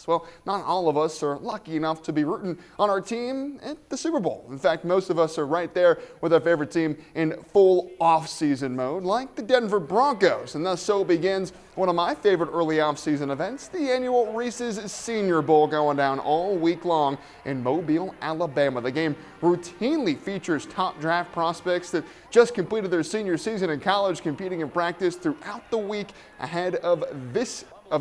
playoffs. Well, not all of us are lucky enough to be rooting on our team at the Super Bowl. In fact, most of us are right there with our favorite team in full off-season mode, like the Denver Broncos. And thus so begins one of my favorite early off-season events, the annual Reese's Senior Bowl, going down all week long in Mobile, Alabama. The game routinely features top draft prospects that just completed their senior season in college, competing in practice throughout the week ahead of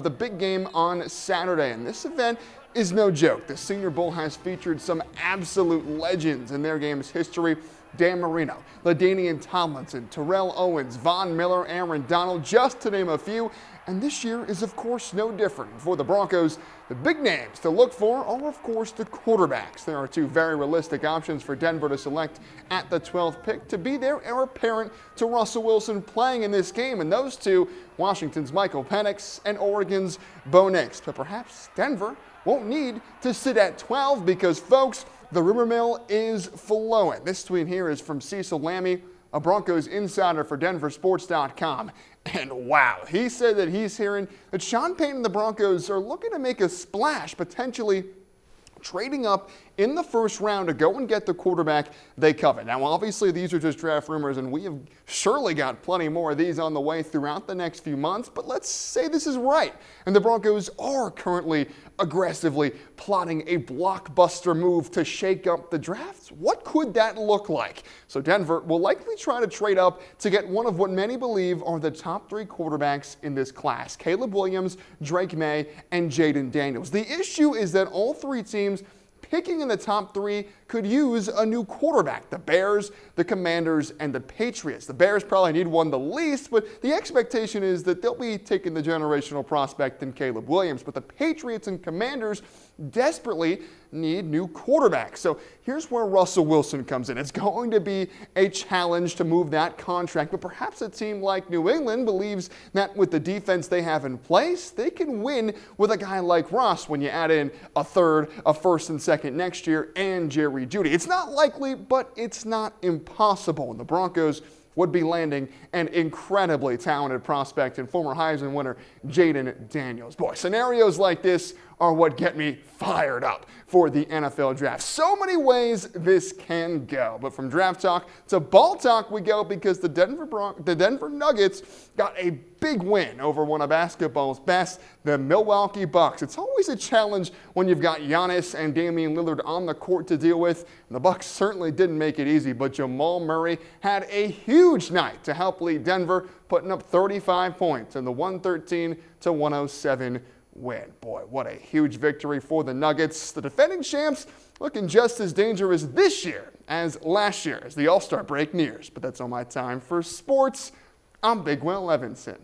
the big game on Saturday. And this event is no joke. The Senior Bowl has featured some absolute legends in their game's history. Dan Marino, LaDainian Tomlinson, Terrell Owens, Von Miller, Aaron Donald, just to name a few. And this year is, of course, no different. For the Broncos, the big names to look for are, of course, the quarterbacks. There are two very realistic options for Denver to select at the 12th pick to be their heir apparent to Russell Wilson playing in this game. And those two, Washington's Michael Penix and Oregon's Bo Nix. But perhaps Denver won't need to sit at 12 because, folks, the rumor mill is flowing. This tweet here is from Cecil Lammey, a Broncos insider for DenverSports.com. And wow, he said that he's hearing that Sean Payton and the Broncos are looking to make a splash, potentially trading up in the first round to go and get the quarterback they covet. Now, obviously, these are just draft rumors, and we have surely got plenty more of these on the way throughout the next few months, but let's say this is right, and the Broncos are currently aggressively plotting a blockbuster move to shake up the drafts. What could that look like? So Denver will likely try to trade up to get one of what many believe are the top three quarterbacks in this class: Caleb Williams, Drake May, and Jaden Daniels. The issue is that all three teams picking in the top three could use a new quarterback: the Bears, the Commanders, and the Patriots. The Bears probably need one the least, but the expectation is that they'll be taking the generational prospect in Caleb Williams. But the Patriots and Commanders desperately need new quarterbacks. So here's where Russell Wilson comes in. It's going to be a challenge to move that contract, but perhaps a team like New England believes that with the defense they have in place, they can win with a guy like Russ when you add in a third, a first and second next year, and Jerry Jeudy. It's not likely, but it's not impossible. And the Broncos would be landing an incredibly talented prospect and former Heisman winner Jaden Daniels. Boy, scenarios like this are what get me fired up for the NFL draft. So many ways this can go, but from draft talk to ball talk we go, because the Denver Nuggets got a big win over one of basketball's best, the Milwaukee Bucks. It's always a challenge when you've got Giannis and Damian Lillard on the court to deal with. And the Bucks certainly didn't make it easy, but Jamal Murray had a huge night to help lead Denver, putting up 35 points in the 113-107 win. Boy, what a huge victory for the Nuggets. The defending champs looking just as dangerous this year as last year as the All-Star break nears. But that's all my time for sports. I'm Big Will Levinson.